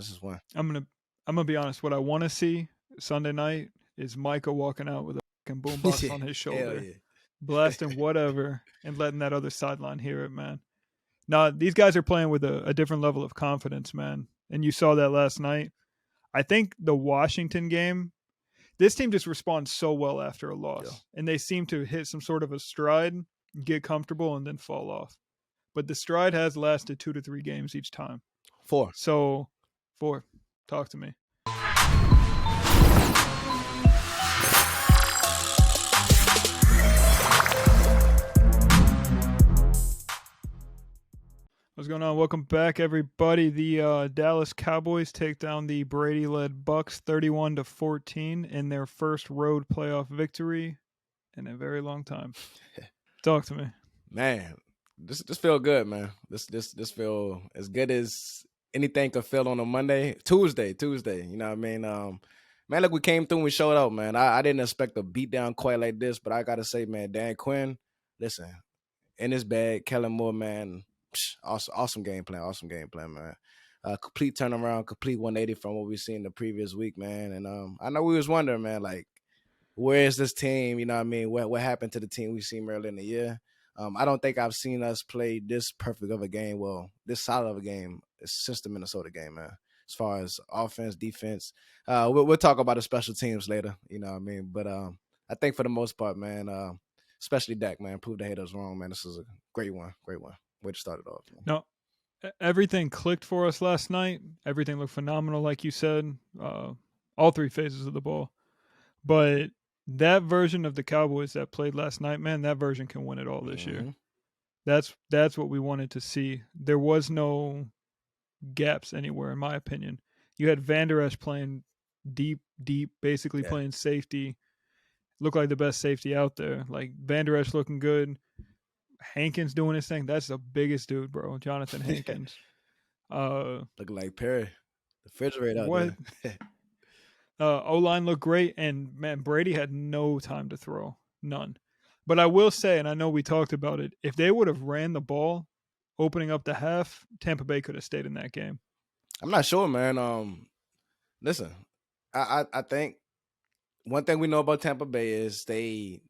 This is one. I'm gonna be honest. What I want to see Sunday night is Micah walking out with a fucking boombox on his Hell shoulder, yeah. blasting whatever, and letting that other sideline hear it, man. Now these guys are playing with a different level of confidence, man, and you saw that last night. I think the Washington game, this team just responds so well after a Yeah. loss, and they seem to hit some sort of a stride, get comfortable, and then fall off. But the stride has lasted 2 to 3 games each time. 4. So, four, talk to me. What's going on? Welcome back, everybody. The Dallas Cowboys take down the Brady-led Bucs 31-14 in their first road playoff victory in a very long time. Talk to me. Man, this feel good, man. This feel as good as anything could feel on a Monday, Tuesday. You know what I mean? Man, look, we came through and we showed out, man. I didn't expect a beat down quite like this, but I gotta say, man, Dan Quinn, listen, in his bag, Kellen Moore, man, awesome game plan, man. Complete turnaround, complete 180 from what we seen the previous week, man. And I know we was wondering, man, like, where is this team? You know what I mean? What happened to the team we seen earlier in the year? I don't think I've seen us play this perfect of a game, well, this solid of a game since the Minnesota game, man. As far as offense, defense, we'll talk about the special teams later, you know what I mean? But I think for the most part, man, especially Dak, man, proved the haters wrong, man. This is a great one. Way to start it off, man. No, everything clicked for us last night. Everything looked phenomenal, like you said. All 3 phases of the ball. But that version of the Cowboys that played last night, man, that version can win it all this year. That's what we wanted to see. There was no gaps anywhere, in my opinion. You had Van Der Esch playing deep, basically playing safety. Looked like the best safety out there. Like Van Der Esch looking good. Hankins doing his thing. That's the biggest dude, bro. Jonathan Hankins. Looking like Perry, the refrigerator what? out there. O-line looked great, and man, Brady had no time to throw. None. But I will say, and I know we talked about it, if they would have ran the ball opening up the half, Tampa Bay could have stayed in that game. I'm not sure, man. Listen, I think one thing we know about Tampa Bay is they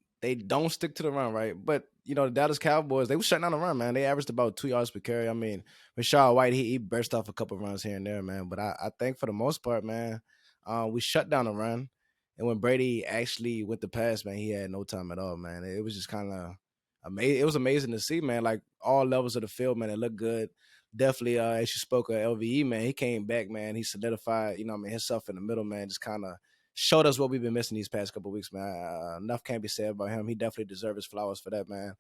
don't stick to the run, right? But you know, the Dallas Cowboys, they were shutting down the run, man. They averaged about 2 yards per carry. I mean, Rashad White, he burst off a couple of runs here and there, man. But I think for the most part, man, we shut down the run. And when Brady actually went to pass, man, he had no time at all, man. It was just kind of amazing. It was amazing to see, man. Like all levels of the field, man. It looked good. Definitely, as you spoke of LVE, man, he came back, man. He solidified, you know, I mean, himself in the middle, man. Just kind of showed us what we've been missing these past couple of weeks, man. Enough can't be said about him. He definitely deserves his flowers for that, man.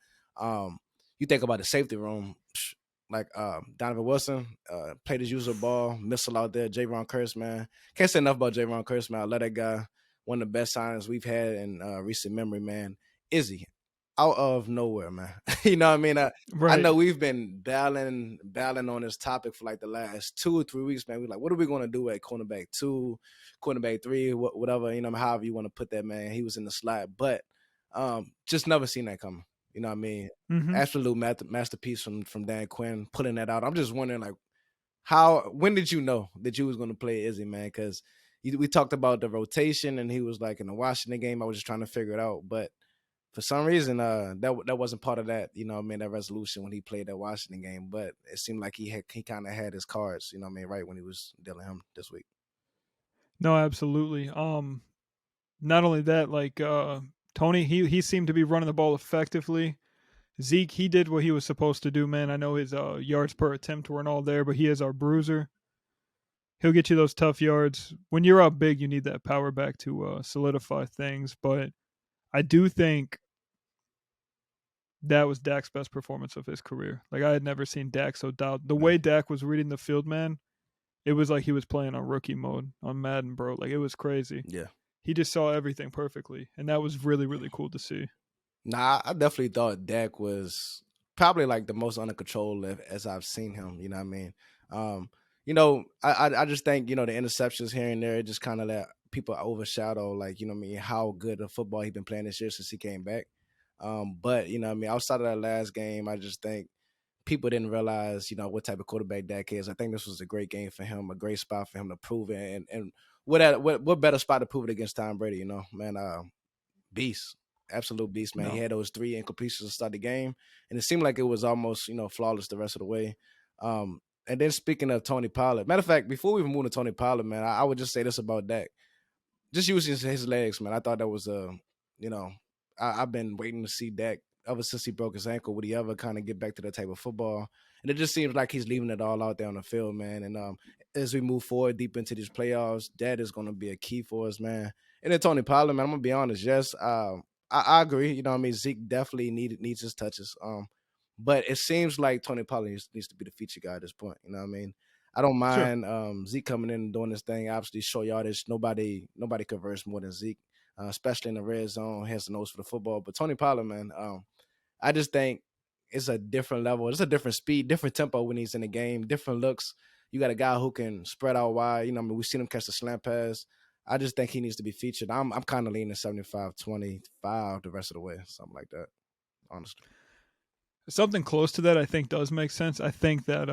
You think about the safety room, like Donovan Wilson played his usual ball, missile out there. Javon Curse, man. Can't say enough about Javon Curse, man. I love that guy. One of the best signings we've had in recent memory, man. Izzy, out of nowhere, man. You know what I mean? Right. I know we've been battling on this topic for like the last 2 or 3 weeks, man. We're like, what are we going to do at cornerback 2, cornerback 3, whatever, you know, however you want to put that, man. He was in the slot, but just never seen that coming. You know what I mean? Mm-hmm. Absolute masterpiece from Dan Quinn, pulling that out. I'm just wondering, like, when did you know that you was going to play Izzy, man? Because we talked about the rotation, and he was like in the Washington game. I was just trying to figure it out, but for some reason, that wasn't part of that. You know, what I mean, that resolution when he played that Washington game. But it seemed like he kind of had his cards. You know, what I mean, right when he was dealing him this week. No, absolutely. Not only that, like Tony, he seemed to be running the ball effectively. Zeke, he did what he was supposed to do, man. I know his yards per attempt weren't all there, but he is our bruiser. He'll get you those tough yards. When you're up big, you need that power back to solidify things. But I do think that was Dak's best performance of his career. Like, I had never seen Dak so dialed. The way Dak was reading the field, man, it was like he was playing on rookie mode on Madden, bro. Like, it was crazy. Yeah. He just saw everything perfectly, and that was really, really cool to see. Nah, I definitely thought Dak was probably like the most under control as I've seen him. You know what I mean? You know, I just think, you know, the interceptions here and there just kind of let people overshadow, like, you know what I mean, how good of football he's been playing this year since he came back. But, you know what I mean, outside of that last game, I just think people didn't realize, what type of quarterback Dak is. I think this was a great game for him, a great spot for him to prove it. And what better spot to prove it against Tom Brady, man, beast, absolute beast, man. He No, had those 3 incompletions to start the game, and it seemed like it was almost, flawless the rest of the way. And then speaking of Tony Pollard, matter of fact, before we even move to Tony Pollard, man, I would just say this about Dak. Just using his legs, man. I thought that was you know, I've been waiting to see Dak ever since he broke his ankle. Would he ever kind of get back to that type of football? And it just seems like he's leaving it all out there on the field, man. And as we move forward deep into these playoffs, that is going to be a key for us, man. And then Tony Pollard, man, I'm gonna be honest. Yes, I agree. You know what I mean? Zeke definitely needs his touches. But it seems like Tony Pollard needs to be the feature guy at this point. You know what I mean? I don't sure. mind Zeke coming in and doing this thing. Obviously, show yardage. Nobody converts more than Zeke, especially in the red zone. Has the nose for the football. But Tony Pollard, man, I just think it's a different level. It's a different speed, different tempo when he's in the game, different looks. You got a guy who can spread out wide. You know, I mean, we've seen him catch the slant pass. I just think he needs to be featured. I'm kind of leaning 75-25 the rest of the way, something like that, honestly. Something close to that, I think, does make sense. I think that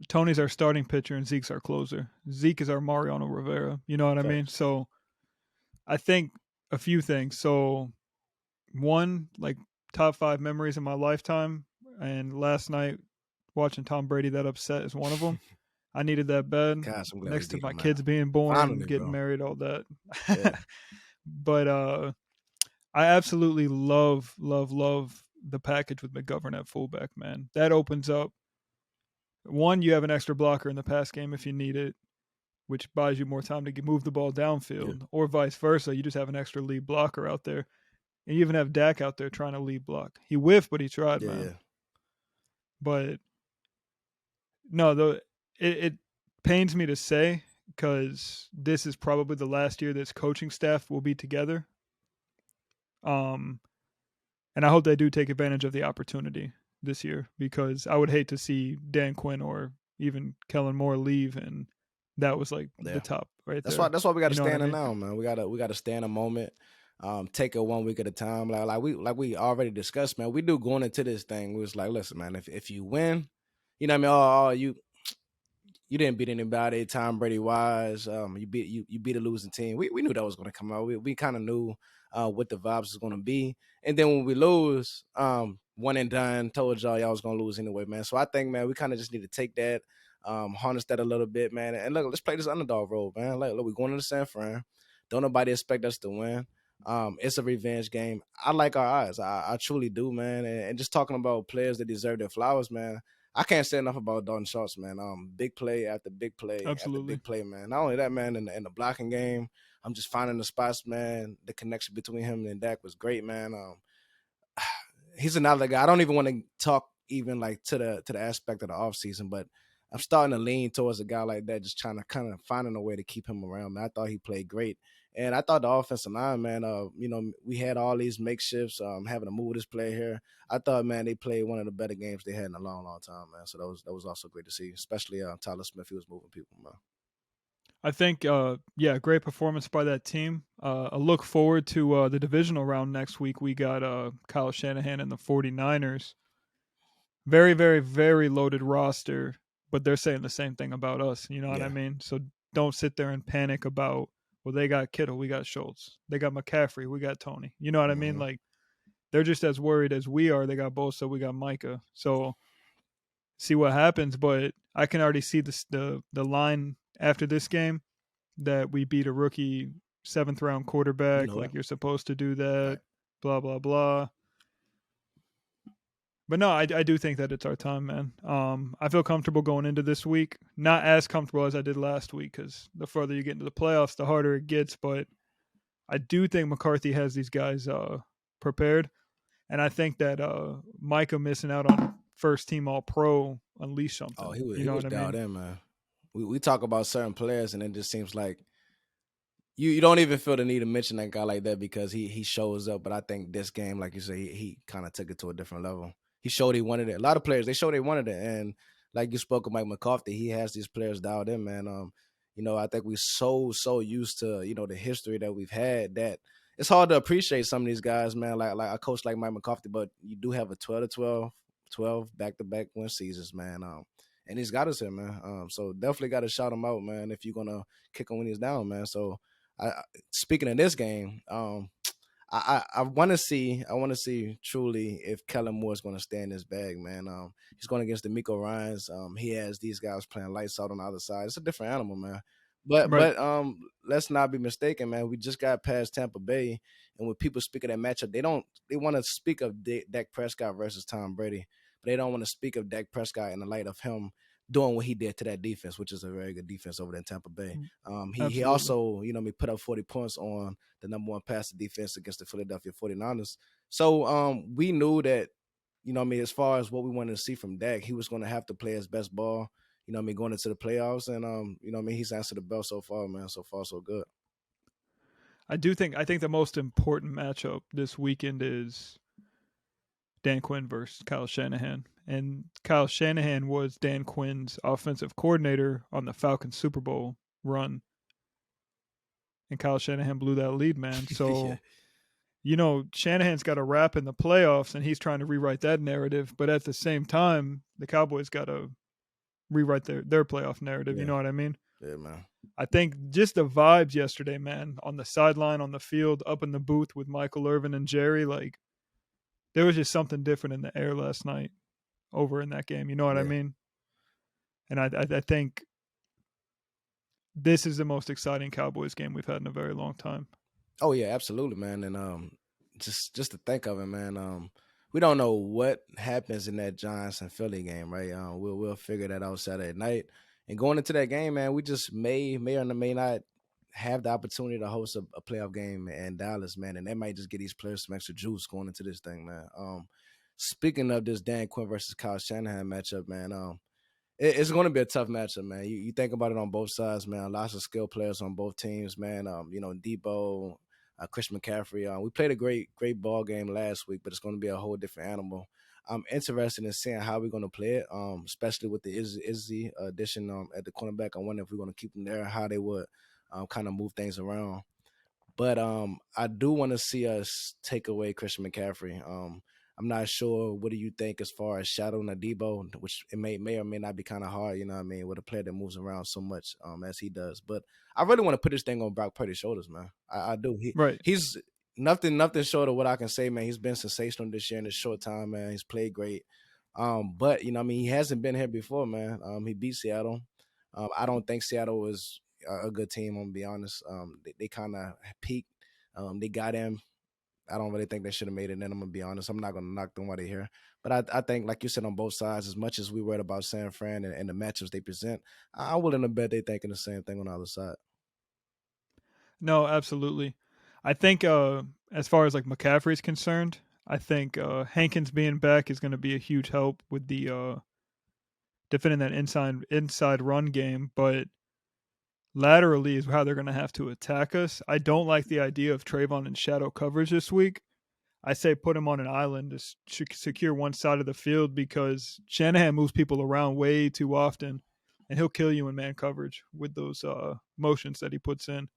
Tony's our starting pitcher and Zeke's our closer. Zeke is our Mariano Rivera. You know what I mean? Facts. So I think a few things. So one, like top 5 memories in my lifetime, and last night watching Tom Brady that upset is one of them. I needed that bad Gosh, I'm glad we next to beat my him, man. kids being born, Finally, getting bro. married, all that. Yeah. But I absolutely love the package with McGovern at fullback, man. That opens up one, you have an extra blocker in the pass game if you need it, which buys you more time to move the ball Yeah. downfield, or vice versa. You just have an extra lead blocker out there, and you even have Dak out there trying to lead block. He whiffed, but he tried, Yeah. man. Yeah. But no, it pains me to say because this is probably the last year this coaching staff will be together. Um, and I hope they do take advantage of the opportunity this year because I would hate to see Dan Quinn or even Kellen Moore leave, and that was like the Yeah. top right That's why there. we got to You know what I stand in mean? now, man. We got to stay in a moment. Take it 1 week at a time. Like we already discussed, man. We do going into this thing. We was like, listen, man, if you win, you know what I mean. You didn't beat anybody, Tom Brady wise. You beat a losing team. We knew that was going to come out. We kind of knew what the vibes was going to be. And then when we lose, one and done, told y'all was going to lose anyway, man. So I think, man, we kind of just need to take that, harness that a little bit, man. And look, let's play this underdog role, man. Look, we're going to San Fran. Don't nobody expect us to win. It's a revenge game. I like our odds. I truly do, man. And just talking about players that deserve their flowers, man. I can't say enough about Dalton Schultz, man. Big play after big play after Absolutely. big play, man. Not only that, man, in the blocking game, I'm just finding the spots, man. The connection between him and Dak was great, man. He's another guy. I don't even want to talk even like to the aspect of the offseason, but I'm starting to lean towards a guy like that, just trying to kind of finding a way to keep him around. Man, I thought he played great. And I thought the offensive line, man, we had all these makeshifts, having to move this player here. I thought, man, they played one of the better games they had in a long, long time, man. So that was also great to see, especially Tyler Smith. He was moving people, man. I think, yeah, great performance by that team. I look forward to the divisional round next week. We got Kyle Shanahan and the 49ers. Very, very, very loaded roster, but they're saying the same thing about us. You know what I Yeah. mean? So don't sit there and panic about, well, they got Kittle, we got Schultz. They got McCaffrey, we got Tony. You know what I mean? Mm-hmm. Like, they're just as worried as we are. They got Bosa, we got Micah. So see what happens. But I can already see the line after this game that we beat a rookie 7th-round You quarterback. know it. Like you're supposed to do that. Right. Blah blah blah. But no, I do think that it's our time, man. I feel comfortable going into this week. Not as comfortable as I did last week because the further you get into the playoffs, the harder it gets. But I do think McCarthy has these guys prepared. And I think that Micah missing out on first team All Pro unleashed Oh, something. You he know was what I dialed mean? in, man. We talk about certain players, and it just seems like you don't even feel the need to mention that guy like that because he shows up. But I think this game, like you say, he kind of took it to a different level. He showed he wanted it. A lot of players, they showed they wanted it, and like you spoke of Mike McCarthy, he has these players dialed in, man. I think we're so used to the history that we've had that it's hard to appreciate some of these guys, man. Like a coach like Mike McCarthy, but you do have a 12-12 12 back-to-back win seasons, man. And he's got us here, man. So definitely got to shout him out, man, if you're gonna kick him when he's down, man. So speaking of this game, I want to see truly if Kellen Moore is going to stay in this bag, man. He's going against D'Amico Ryans. He has these guys playing lights out on the other side. It's a different animal, man. But Right. let's not be mistaken, man. We just got past Tampa Bay, and when people speak of that matchup, they want to speak of Dak Prescott versus Tom Brady, but they don't want to speak of Dak Prescott in the light of him doing what he did to that defense, which is a very good defense over there in Tampa Bay. He Absolutely. also, put up 40 points on the number one passing defense against the Philadelphia 49ers. So we knew that, as far as what we wanted to see from Dak, he was going to have to play his best ball, going into the playoffs. And, he's answered the bell so far, man. So far, so good. I think the most important matchup this weekend is Dan Quinn versus Kyle Shanahan. And Kyle Shanahan was Dan Quinn's offensive coordinator on the Falcons Super Bowl run. And Kyle Shanahan blew that lead, man. So, Yeah. Shanahan's got a rap in the playoffs, and he's trying to rewrite that narrative. But at the same time, the Cowboys got to rewrite their playoff narrative. Yeah. You know what I mean? Yeah, man. I think just the vibes yesterday, man, on the sideline, on the field, up in the booth with Michael Irvin and Jerry, like, there was just something different in the air last night over in that game. You know what I mean? And I think this is the most exciting Cowboys game we've had in a very long time. Oh yeah, absolutely, man. And just to think of it, man. We don't know what happens in that Giants and Philly game, right? We'll figure that out Saturday night. And going into that game, man, we just may or may not have the opportunity to host a playoff game in Dallas, man. And they might just get these players some extra juice going into this thing, man. Speaking of this Dan Quinn versus Kyle Shanahan matchup, man, it's going to be a tough matchup, man. You think about it on both sides, man. Lots of skilled players on both teams, man. Debo, Chris McCaffrey. We played a great ball game last week, but it's going to be a whole different animal. I'm interested in seeing how we're going to play it, especially with the Izzy addition at the cornerback. I wonder if we're going to keep them there, how they would kind of move things around. But I do want to see us take away Christian McCaffrey. I'm not sure. What do you think as far as shadowing a Debo, which it may or may not be kind of hard, you know what I mean, with a player that moves around so much as he does. But I really want to put this thing on Brock Purdy's shoulders, man. I do. He's nothing short of what I can say, man. He's been sensational this year in this short time, man. He's played great. But, he hasn't been here before, man. He beat Seattle. I don't think Seattle was a good team, I'm going to be honest. They kind of peaked. They got him. I don't really think they should have made it. And I'm going to be honest. I'm not going to knock them while they're here. But I think, like you said, on both sides, as much as we worried about San Fran and the matchups they present, I'm willing to bet they're thinking the same thing on the other side. No, absolutely. I think as far as like McCaffrey's concerned, I think Hankins being back is going to be a huge help with the defending that inside run game. But laterally is how they're going to have to attack us. I don't like the idea of Trayvon in shadow coverage this week. I say put him on an island to secure one side of the field because Shanahan moves people around way too often, and he'll kill you in man coverage with those motions that he puts in.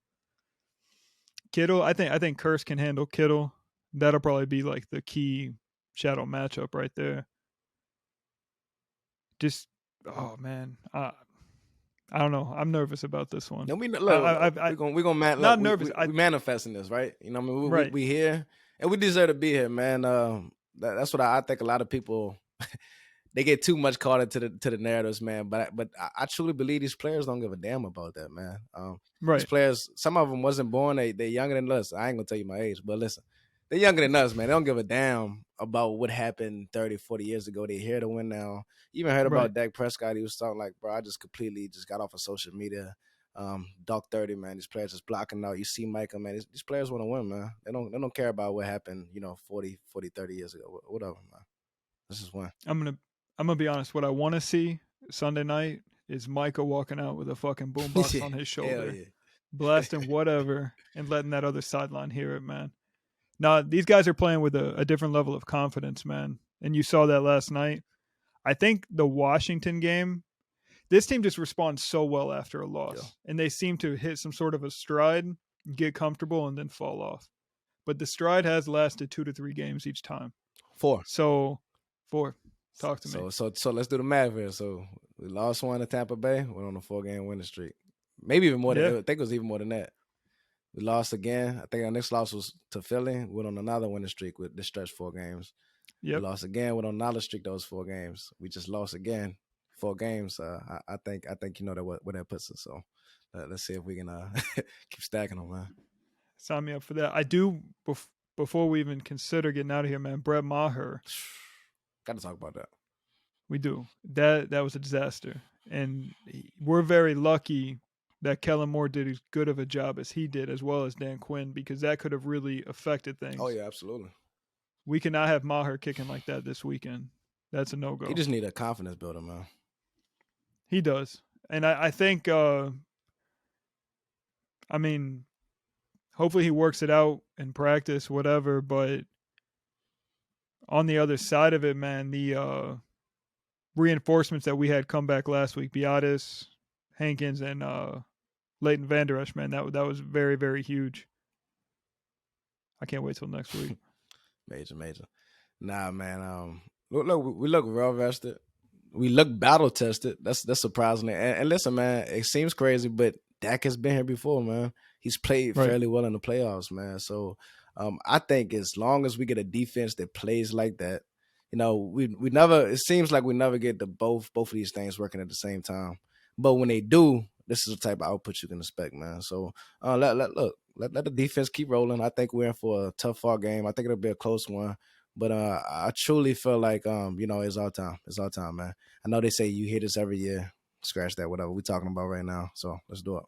Kittle, I think Kearse can handle Kittle. That'll probably be like the key shadow matchup right there. Just, oh man, I don't know. I'm nervous about this one. No, we're gonna not nervous. We manifesting this, right? You know, what I mean, right. we here and we deserve to be here, man. That's what I think. A lot of people they get too much caught into the narratives, man. But I truly believe these players don't give a damn about that, man. These players, some of them wasn't born. They're younger than us. I ain't gonna tell you my age, but listen, they're younger than us, man. They don't give a damn about what happened 30, 40 years ago. They're here to win now. You even heard about Dak Prescott. He was talking like, bro, I just completely got off of social media. Dark 30, man. These players just blocking out. You see Micah, man. These players want to win, man. They don't care about what happened, 40, 30 years ago. Whatever, man. This is one. I'm gonna be honest. What I want to see Sunday night is Micah walking out with a fucking boombox on his shoulder, blasting whatever, and letting that other sideline hear it, man. Now, these guys are playing with a different level of confidence, man. And you saw that last night. I think the Washington game, this team just responds so well after a loss. Yeah. And they seem to hit some sort of a stride, get comfortable, and then fall off. But the stride has lasted 2 to 3 games each time. 4. So, 4. Talk to me. So let's do the math here. So we lost one to Tampa Bay. We're on a 4-game winning streak. Maybe even more than I think it was even more than that. We lost again. I think our next loss was to Philly. We're on another winning streak with this stretch 4 games. Yep. We lost again. We're on another streak those 4 games. We just lost again 4 games. I think you know that where that puts us. So let's see if we can keep stacking them, man. Sign me up for that. I do. Before we even consider getting out of here, man, Brett Maher. Got to talk about that. We do. That was a disaster. And we're very lucky that Kellen Moore did as good of a job as he did, as well as Dan Quinn, because that could have really affected things. Oh, yeah, absolutely. We cannot have Maher kicking like that this weekend. That's a no-go. He just need a confidence builder, man. He does. And I think, hopefully he works it out in practice, whatever, but on the other side of it, man, the reinforcements that we had come back last week, Biadasz, Hankins, and Leighton Vander Esch, man, that was very, very huge. I can't wait till next week. Major. Nah, man. Look, we look well rested. We look battle tested. That's surprising. And listen, man, it seems crazy, but Dak has been here before, man. He's played fairly well in the playoffs, man. So I think as long as we get a defense that plays like that, you know, we never. It seems like we never get the both of these things working at the same time. But when they do, this is the type of output you can expect, man. So let the defense keep rolling. I think we're in for a tough fall game. I think it'll be a close one. But I truly feel like it's our time. It's our time, man. I know they say you hear this every year. Scratch that, whatever we're talking about right now. So let's do it.